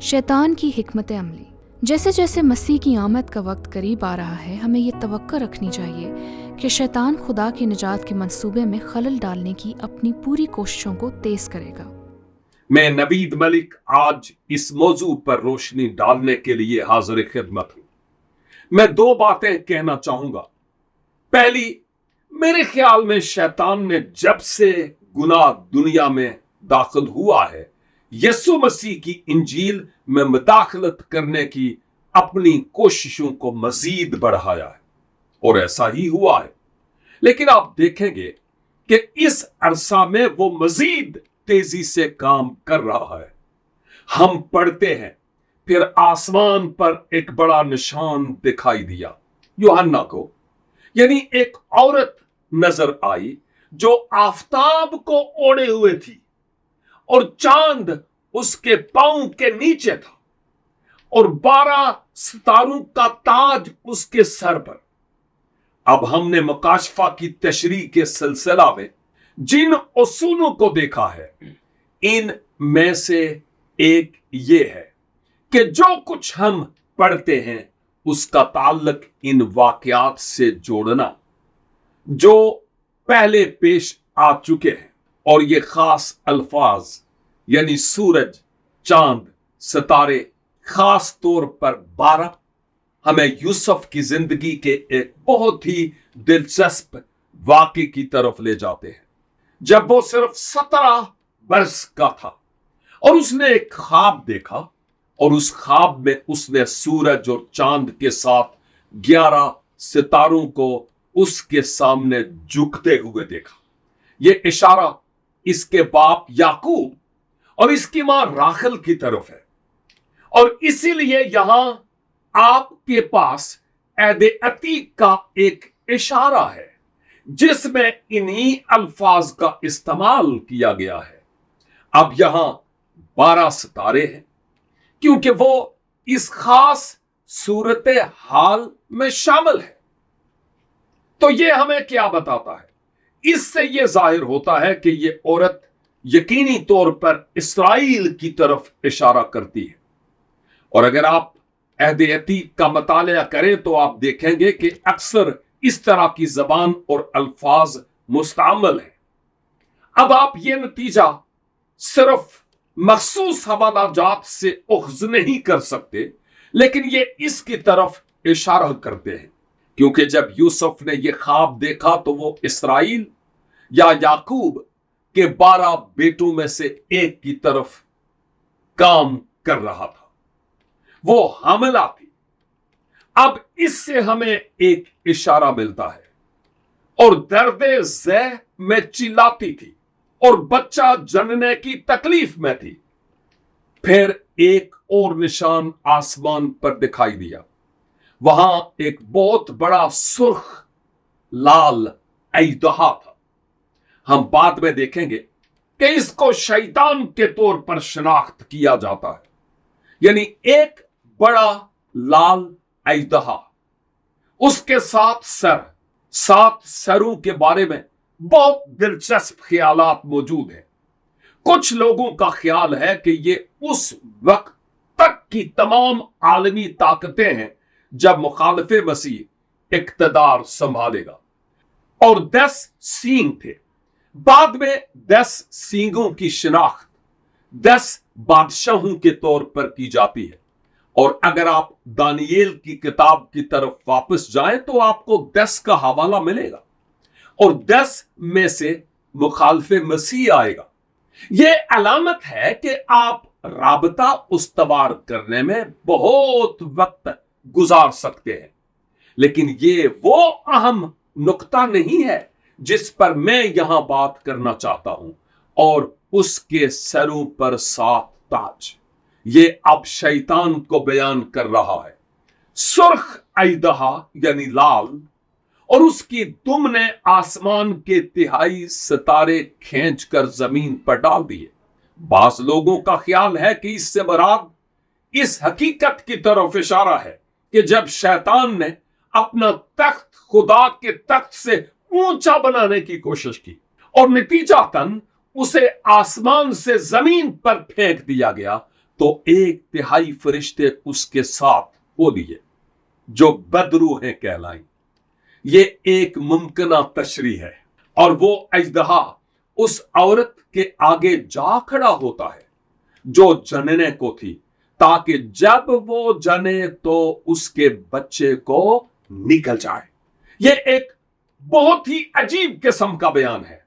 शैतान की हिकमत अमली। जैसे जैसे मसीह की आमद का वक्त करीब आ रहा है, हमें ये तवक्को रखनी चाहिए कि शैतान खुदा की निजात के मंसूबे में खलल डालने की अपनी पूरी कोशिशों को तेज करेगा। मैं नवीद मलिक आज इस मौजू पर रोशनी डालने के लिए हाजिर खिदमत हूं। मैं दो बातें कहना चाहूंगा। पहली, मेरे ख्याल में शैतान ने जब से गुनाह दुनिया में दाखिल हुआ है, यीशु मसीह की इंजील में मुदाखलत करने की अपनी कोशिशों को मजीद बढ़ाया है, और ऐसा ही हुआ है। लेकिन आप देखेंगे कि इस अरसा में वो मजीद तेजी से काम कर रहा है। हम पढ़ते हैं, फिर आसमान पर एक बड़ा निशान दिखाई दिया यूहन्ना को, यानी एक औरत नजर आई जो आफताब को ओढ़े हुए थी और चांद उसके पांव के नीचे था और 12 सितारों का ताज उसके सर पर। अब हमने मुकाशफा की तशरीह के सिलसिला में जिन उसूलों को देखा है, इन में से एक ये है कि जो कुछ हम पढ़ते हैं उसका ताल्लुक इन वाकयात से जोड़ना जो पहले पेश आ चुके हैं, और ये खास अल्फाज यानी सूरज, चांद, सितारे, खास तौर पर 12 हमें यूसुफ की जिंदगी के एक बहुत ही दिलचस्प वाक़े की तरफ ले जाते हैं, जब वो सिर्फ 17 बरस का था और उसने एक ख्वाब देखा, और उस ख्वाब में उसने सूरज और चांद के साथ 11 सितारों को उसके सामने झुकते हुए देखा। ये इशारा इसके बाप याकूब और इसकी मां राखल की तरफ है, और इसीलिए यहां आपके पास ऐद अतीक का एक इशारा है जिसमें इन्हीं अल्फाज का इस्तेमाल किया गया है। अब यहां 12 सितारे हैं क्योंकि वो इस खास सूरत हाल में शामिल है। तो ये हमें क्या बताता है? इससे यह जाहिर होता है कि ये औरत यकीनी तौर पर इस्राइल की तरफ इशारा करती है, और अगर आप अहद अतीक का मुतालिया करें तो आप देखेंगे कि अक्सर इस तरह की जबान और अल्फाज मुस्तअमल है। अब आप ये नतीजा सिर्फ मखसूस हवालाजात से उख्ज नहीं कर सकते, लेकिन ये इसकी तरफ इशारा करते हैं क्योंकि जब यूसुफ ने यह ख्वाब देखा तो वो इस्राइल या याकूब के 12 बेटों में से एक की तरफ काम कर रहा था। वो हामिला थी। अब इससे हमें एक इशारा मिलता है, और दर्दे ज़ह में चिल्लाती थी और बच्चा जनने की तकलीफ में थी। फिर एक और निशान आसमान पर दिखाई दिया। वहां एक बहुत बड़ा सुर्ख लाल अजदहा था। हम बाद में देखेंगे कि इसको शैतान के तौर पर शनाख्त किया जाता है, यानी एक बड़ा लाल अजदहा, उसके 7 सर, 7 सरों के बारे में बहुत दिलचस्प ख्यालात मौजूद हैं। कुछ लोगों का ख्याल है कि ये उस वक्त तक की तमाम आलमी ताकतें हैं जब मुखालिफ मसीह इक्तदार संभालेगा, और 10 सींग थे। बाद में 10 सींगों की शिनाख्त 10 बादशाहों के तौर पर की जाती है, और अगर आप दानियेल की किताब की तरफ वापस जाएं तो आपको 10 का हवाला मिलेगा, और 10 में से मुखालिफ मसीह आएगा। यह अलामत है कि आप राबता उस्तवार करने में बहुत वक्त गुजार सकते हैं, लेकिन ये वो अहम नुक्ता नहीं है जिस पर मैं यहां बात करना चाहता हूं, और उसके सरों पर 7 ताज। ये अब शैतान को बयान कर रहा है। सुर्ख अजदहा यानी लाल, और उसकी दुम ने आसमान के तिहाई सितारे खींचकर जमीन पर डाल दिए। बास लोगों का ख्याल है कि इससे मुराद इस हकीकत की तरफ इशारा है कि जब शैतान ने अपना तख्त खुदा के तख्त से ऊंचा बनाने की कोशिश की और नतीजातन उसे आसमान से जमीन पर फेंक दिया गया, तो 1/3 फरिश्ते उसके साथ हो लिए जो बदरूहें कहलाई। ये एक मुमकिना तशरीह है और वो अजदहा उस औरत के आगे जा खड़ा होता है जो जनने को थी, ताकि जब वो जने तो उसके बच्चे को निकल जाए। ये एक बहुत ही अजीब किस्म का बयान है,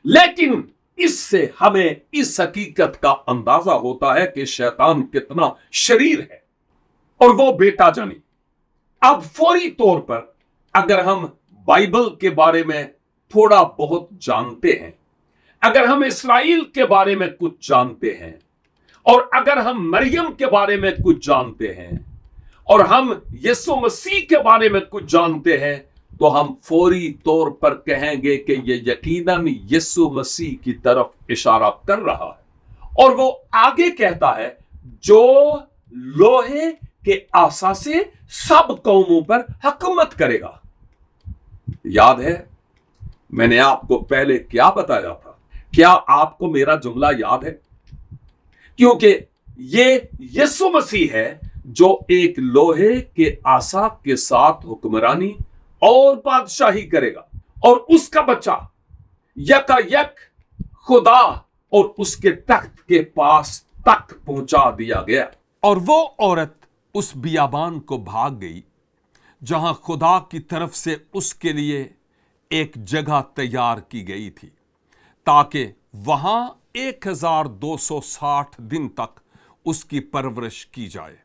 लेकिन इससे हमें इस हकीकत का अंदाजा होता है कि शैतान कितना शरीर है और वो बेटा जनी। अब फौरी तौर पर अगर हम बाइबल के बारे में थोड़ा बहुत जानते हैं, अगर हम इस्राएल के बारे में कुछ जानते हैं, और अगर हम मरियम के बारे में कुछ जानते हैं, और हम यीशु मसीह के बारे में कुछ जानते हैं, तो हम फौरी तौर पर कहेंगे कि यह यकीनन यीशु मसीह की तरफ इशारा कर रहा है। और वो आगे कहता है, जो लोहे के आसा से सब कौमों पर हुकूमत करेगा। याद है मैंने आपको पहले क्या बताया था? क्या आपको मेरा जुमला याद है? क्योंकि ये यीशु मसीह है जो एक लोहे के आसा के साथ हुक्मरानी और बादशाही करेगा, और उसका बच्चा यकायक खुदा और उसके तख्त के पास तक पहुंचा दिया गया। और वो औरत उस बियाबान को भाग गई जहां खुदा की तरफ से उसके लिए एक जगह तैयार की गई थी, ताकि वहां 1260 दिन तक उसकी परवरिश की जाए।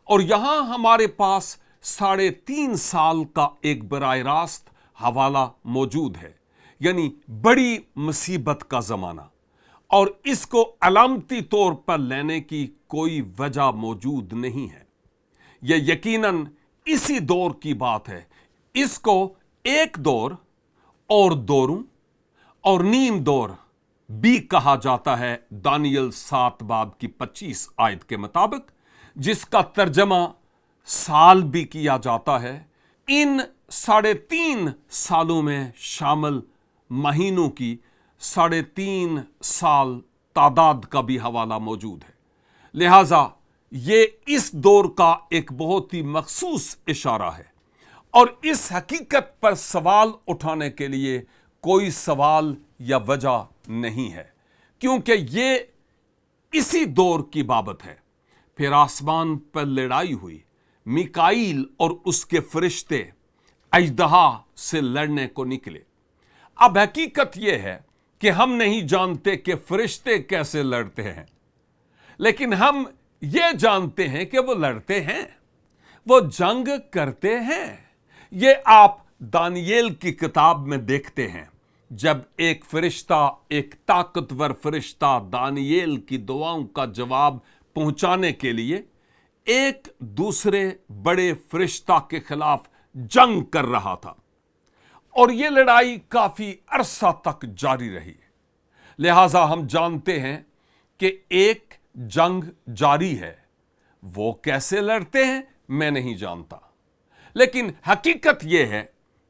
और यहां हमारे पास 3.5 साल का एक बराह रास्त हवाला मौजूद है, यानी बड़ी मुसीबत का जमाना, और इसको अलामती तौर पर लेने की कोई वजह मौजूद नहीं है। यह यकीनन इसी दौर की बात है। इसको एक दौर और दौरों और नीम दौर भी कहा जाता है, दानियल 7 बाब की 25 आयत के मुताबिक, जिसका तर्जमा साल भी किया जाता है। इन 3.5 सालों में शामिल महीनों की 3.5 साल तादाद का भी हवाला मौजूद है। लिहाजा ये इस दौर का एक बहुत ही मखसूस इशारा है, और इस हकीकत पर सवाल उठाने के लिए कोई सवाल या वजह नहीं है, क्योंकि ये इसी दौर की बाबत है। फिर आसमान पर लड़ाई हुई। मिकाईल और उसके फरिश्ते अजदहा से लड़ने को निकले। अब हकीकत यह है कि हम नहीं जानते कि फरिश्ते कैसे लड़ते हैं, लेकिन हम ये जानते हैं कि वो लड़ते हैं, वो जंग करते हैं। ये आप दानियेल की किताब में देखते हैं, जब एक फरिश्ता, एक ताकतवर फरिश्ता दानियेल की दुआओं का जवाब पहुंचाने के लिए एक दूसरे बड़े फरिश्ता के खिलाफ जंग कर रहा था, और यह लड़ाई काफी अरसा तक जारी रही। लिहाजा हम जानते हैं कि एक जंग जारी है। वो कैसे लड़ते हैं मैं नहीं जानता, लेकिन हकीकत यह है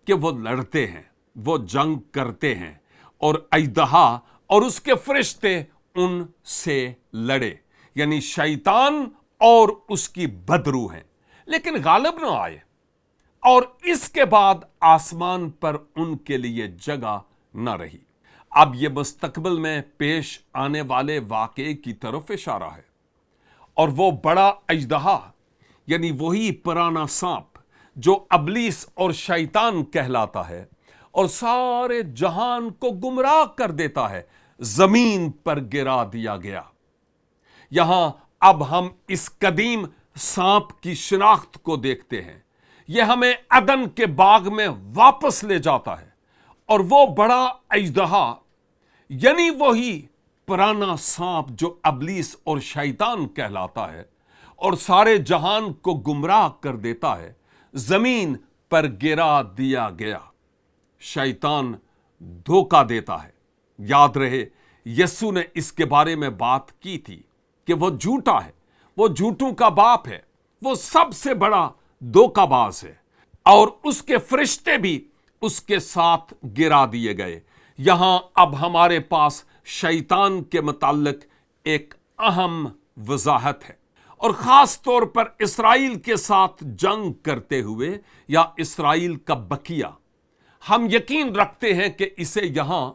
कि वो लड़ते हैं, वो जंग करते हैं, और अजदहा और उसके फरिश्ते उनसे लड़े, यानी शैतान और उसकी बदरूह हैं, लेकिन गालिब न आए, और इसके बाद आसमान पर उनके लिए जगह न रही। अब यह मुस्तकबिल में पेश आने वाले वाक़े की तरफ इशारा है, और वो बड़ा अजदहा यानी वही पुराना सांप जो अबलीस और शैतान कहलाता है और सारे जहान को गुमराह कर देता है, जमीन पर गिरा दिया गया। यहां अब हम इस कदीम सांप की शिनाख्त को देखते हैं। यह हमें अदन के बाग में वापस ले जाता है, और वो बड़ा अजदहा यानी वही पुराना सांप जो अबलीस और शैतान कहलाता है और सारे जहान को गुमराह कर देता है, जमीन पर गिरा दिया गया। शैतान धोखा देता है। याद रहे यीशु ने इसके बारे में बात की थी कि वो झूठा है, वो झूठों का बाप है, वो सबसे बड़ा धोखाबाज है, और उसके फरिश्ते भी उसके साथ गिरा दिए गए। यहां अब हमारे पास शैतान के मुताल्लिक एक अहम वजाहत है, और खास तौर पर इसराइल के साथ जंग करते हुए या इसराइल का बकिया। हम यकीन रखते हैं कि इसे यहां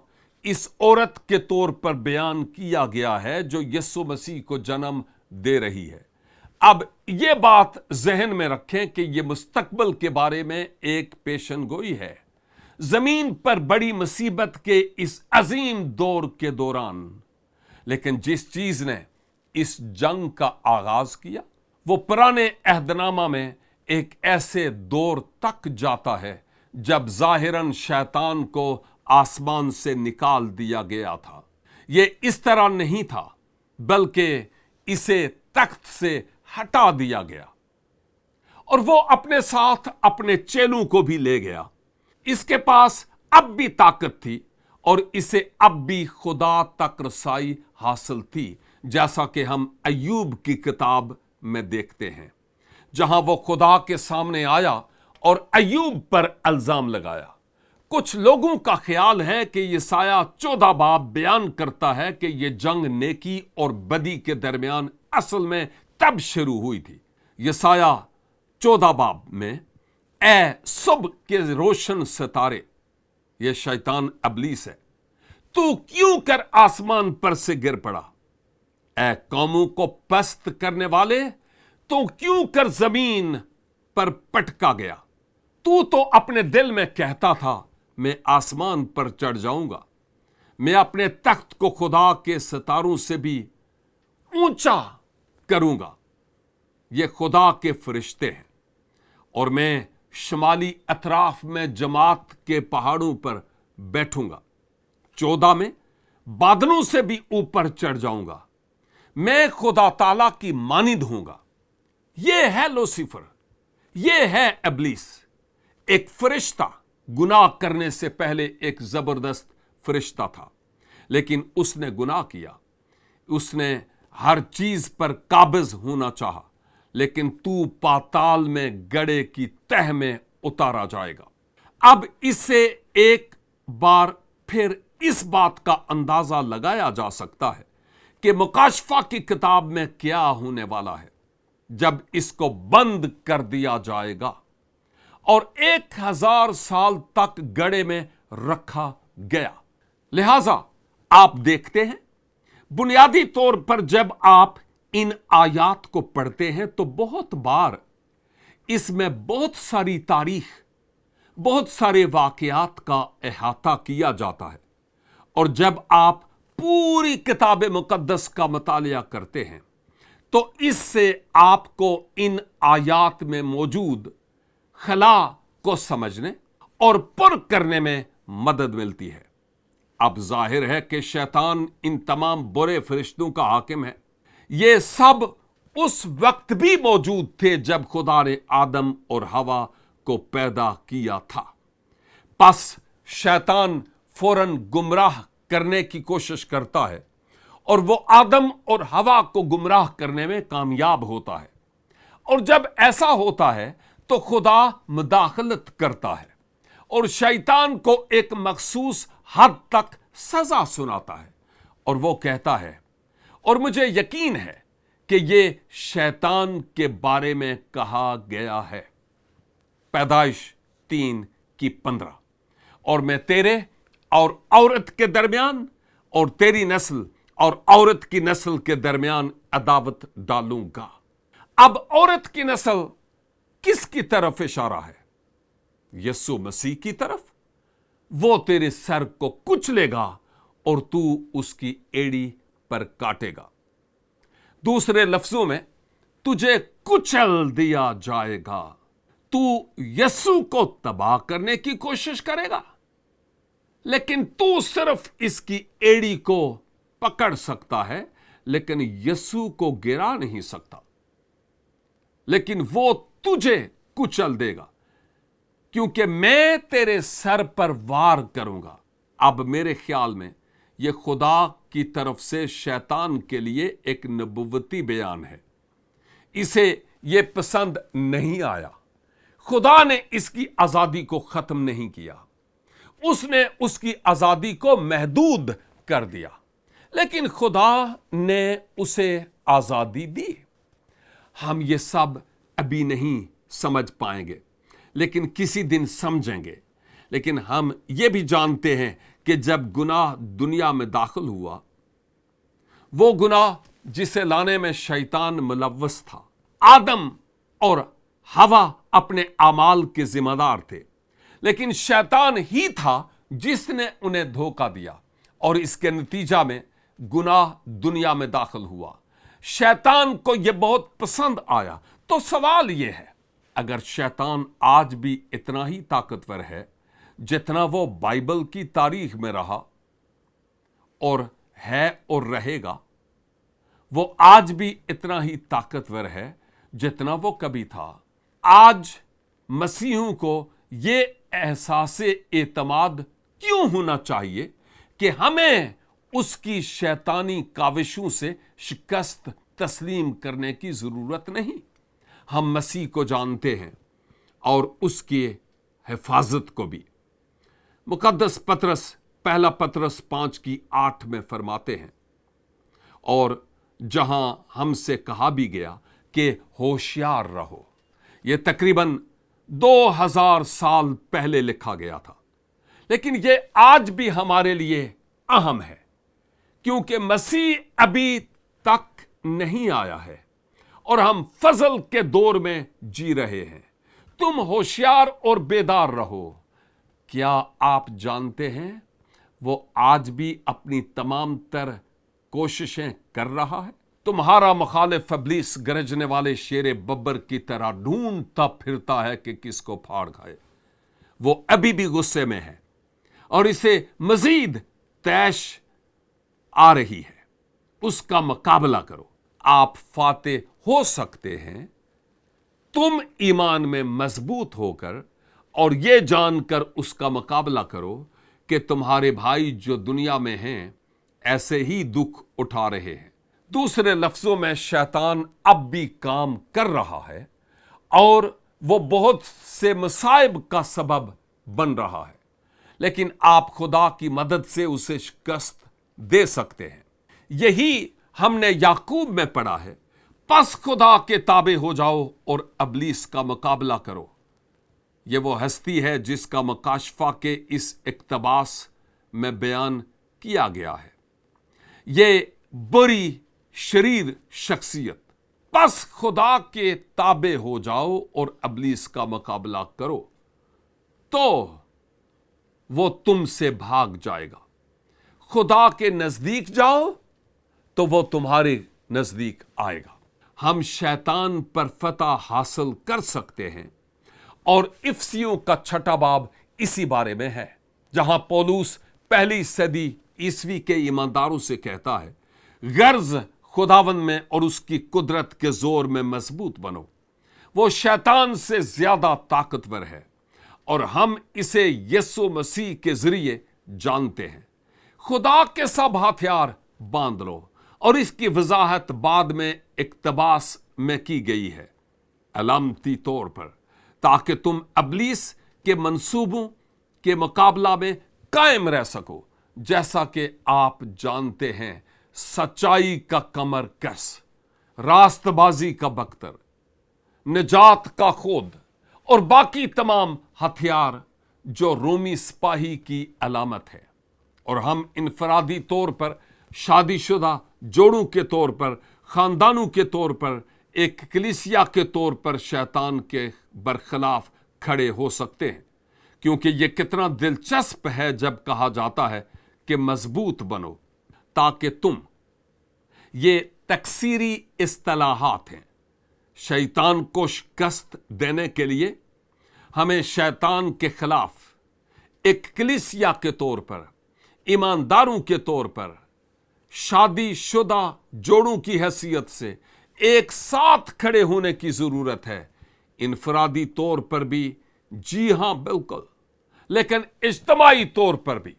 इस औरत के तौर पर बयान किया गया है जो यीशु मसीह को जन्म दे रही है। अब यह बात जहन में रखें कि यह मुस्तकबिल के बारे में एक पेशन गोई है, जमीन पर बड़ी मुसीबत के इस अजीम दौर के दौरान। लेकिन जिस चीज ने इस जंग का आगाज किया वो पुराने अहदनामा में एक ऐसे दौर तक जाता है जब जाहिरन शैतान को आसमान से निकाल दिया गया था। यह इस तरह नहीं था, बल्कि इसे तख्त से हटा दिया गया और वो अपने साथ अपने चेलों को भी ले गया। इसके पास अब भी ताकत थी और इसे अब भी खुदा तक रसाई हासिल थी, जैसा कि हम अय्यूब की किताब में देखते हैं, जहां वो खुदा के सामने आया और अय्यूब पर इल्जाम लगाया। कुछ लोगों का ख्याल है कि यसाया 14 बाब बयान करता है कि यह जंग नेकी और बदी के दरमियान असल में तब शुरू हुई थी। यसाया 14 बाब में ए सुबह के रोशन सितारे, यह शैतान अबलीस है, तू क्यों कर आसमान पर से गिर पड़ा? ए कौमों को पस्त करने वाले, तू क्यों कर जमीन पर पटका गया? तू तो अपने दिल में कहता था मैं आसमान पर चढ़ जाऊंगा, मैं अपने तख्त को खुदा के सितारों से भी ऊंचा करूंगा। ये खुदा के फरिश्ते हैं और मैं शुमाली अतराफ में जमात के पहाड़ों पर बैठूंगा। 14 में बादलों से भी ऊपर चढ़ जाऊंगा, मैं खुदा ताला की मानिंद हूंगा। यह है लूसीफर, यह है इब्लीस, एक फरिश्ता। गुनाह करने से पहले एक जबरदस्त फरिश्ता था, लेकिन उसने गुनाह किया। उसने हर चीज पर काबिज होना चाहा, लेकिन तू पाताल में गड़े की तह में उतारा जाएगा। अब इससे एक बार फिर इस बात का अंदाजा लगाया जा सकता है कि मुकाशफा की किताब में क्या होने वाला है जब इसको बंद कर दिया जाएगा और 1000 साल तक गड़े में रखा गया। लिहाजा आप देखते हैं, बुनियादी तौर पर जब आप इन आयात को पढ़ते हैं तो बहुत बार इसमें बहुत सारी तारीख, बहुत सारे वाकयात का अहाता किया जाता है। और जब आप पूरी किताब मुकद्दस का मुतालिया करते हैं तो इससे आपको इन आयात में मौजूद खला को समझने और पुर करने में मदद मिलती है। अब जाहिर है कि शैतान इन तमाम बुरे फरिश्तों का हाकिम है। ये सब उस वक्त भी मौजूद थे जब खुदा ने आदम और हवा को पैदा किया था। बस शैतान फौरन गुमराह करने की कोशिश करता है और वो आदम और हवा को गुमराह करने में कामयाब होता है। और जब ऐसा होता है तो खुदा मुदाखलत करता है और शैतान को एक मखसूस हद तक सजा सुनाता है और वो कहता है, और मुझे यकीन है कि ये शैतान के बारे में कहा गया है, पैदाइश 3:15, और मैं तेरे और औरत के दरमियान और तेरी नस्ल और औरत की नस्ल के दरमियान अदावत डालूंगा। अब औरत की नस्ल किसकी तरफ इशारा है? यीशु मसीह की तरफ। वो तेरे सर को कुचलेगा और तू उसकी एड़ी पर काटेगा। दूसरे लफ्जों में, तुझे कुचल दिया जाएगा। तू यीशु को तबाह करने की कोशिश करेगा, लेकिन तू सिर्फ इसकी एड़ी को पकड़ सकता है, लेकिन यीशु को गिरा नहीं सकता। लेकिन वो तुझे कुचल देगा, क्योंकि मैं तेरे सर पर वार करूंगा। अब मेरे ख्याल में यह खुदा की तरफ से शैतान के लिए एक नबुव्वती बयान है। इसे यह पसंद नहीं आया। खुदा ने इसकी आजादी को खत्म नहीं किया, उसने उसकी आजादी को महदूद कर दिया। لیکن خدا نے اسے آزادی دی. ہم یہ سب ابھی نہیں سمجھ پائیں گے لیکن کسی دن سمجھیں گے. لیکن ہم یہ بھی جانتے ہیں کہ جب گناہ دنیا میں داخل ہوا، وہ گناہ جسے لانے میں شیطان ملوث تھا، آدم اور حوا اپنے اعمال کے ذمہ دار تھے، لیکن شیطان ہی تھا جس نے انہیں دھوکہ دیا اور اس کے نتیجہ میں گناہ دنیا میں داخل ہوا. شیطان کو یہ بہت پسند آیا. تو سوال یہ ہے، اگر شیطان آج بھی اتنا ہی طاقتور ہے جتنا وہ بائبل کی تاریخ میں رہا اور ہے اور رہے گا، وہ آج بھی اتنا ہی طاقتور ہے جتنا وہ کبھی تھا. آج مسیحوں کو یہ احساس اعتماد کیوں ہونا چاہیے کہ ہمیں اس کی شیطانی کاوشوں سے شکست تسلیم کرنے کی ضرورت نہیں. ہم مسیح کو جانتے ہیں اور اس کی حفاظت کو بھی. مقدس پطرس پہلا پطرس 5:8 میں فرماتے ہیں، اور جہاں ہم سے کہا بھی گیا کہ ہوشیار رہو. یہ تقریباً 2000 سال پہلے لکھا گیا تھا، لیکن یہ آج بھی ہمارے لیے اہم ہے کیونکہ مسیح ابھی تک نہیں آیا ہے اور ہم فضل کے دور میں جی رہے ہیں. تم ہوشیار اور بیدار رہو. کیا آپ جانتے ہیں وہ آج بھی اپنی تمام تر کوششیں کر رہا ہے؟ تمہارا مخالف ابلیس گرجنے والے شیر ببر کی طرح ڈھونڈتا پھرتا ہے کہ کس کو پھاڑ کھائے. وہ ابھی بھی غصے میں ہے اور اسے مزید طیش آ رہی ہے. اس کا مقابلہ کرو. آپ فاتح ہو سکتے ہیں تم ایمان میں مضبوط ہو کر اور یہ جان کر اس کا مقابلہ کرو کہ تمہارے بھائی جو دنیا میں ہیں ایسے ہی دکھ اٹھا رہے ہیں. دوسرے لفظوں میں شیطان اب بھی کام کر رہا ہے اور وہ بہت سے مصائب کا سبب بن رہا ہے، لیکن آپ خدا کی مدد سے اسے شکست دے سکتے ہیں. یہی ہم نے یعقوب میں پڑھا ہے، پس خدا کے تابع ہو جاؤ اور ابلیس کا مقابلہ کرو. یہ وہ ہستی ہے جس کا مکاشفہ کے اس اقتباس میں بیان کیا گیا ہے. یہ بری شریر شخصیت، پس خدا کے تابع ہو جاؤ اور ابلیس کا مقابلہ کرو تو وہ تم سے بھاگ جائے گا. خدا کے نزدیک جاؤ تو وہ تمہارے نزدیک آئے گا. ہم شیطان پر فتح حاصل کر سکتے ہیں اور افسیوں کا 6 باب اسی بارے میں ہے، جہاں پولس پہلی صدی عیسوی کے ایمانداروں سے کہتا ہے، غرض خداوند میں اور اس کی قدرت کے زور میں مضبوط بنو. وہ شیطان سے زیادہ طاقتور ہے اور ہم اسے یسوع مسیح کے ذریعے جانتے ہیں. خدا کے سب ہتھیار باندھ لو، اور اس کی وضاحت بعد میں اقتباس میں کی گئی ہے علامتی طور پر، تاکہ تم ابلیس کے منصوبوں کے مقابلہ میں قائم رہ سکو. جیسا کہ آپ جانتے ہیں، سچائی کا کمر کس، راست بازی کا بختر، نجات کا خود اور باقی تمام ہتھیار جو رومی سپاہی کی علامت ہے. اور ہم انفرادی طور پر، شادی شدہ جوڑوں کے طور پر، خاندانوں کے طور پر، ایک کلیسیا کے طور پر شیطان کے برخلاف کھڑے ہو سکتے ہیں. کیونکہ یہ کتنا دلچسپ ہے جب کہا جاتا ہے کہ مضبوط بنو تاکہ تم، یہ تکسیری اصطلاحات ہیں. شیطان کو شکست دینے کے لیے ہمیں شیطان کے خلاف ایک کلیسیا کے طور پر، ایمانداروں کے طور پر، شادی شدہ جوڑوں کی حیثیت سے ایک ساتھ کھڑے ہونے کی ضرورت ہے. انفرادی طور پر بھی، جی ہاں بالکل، لیکن اجتماعی طور پر بھی.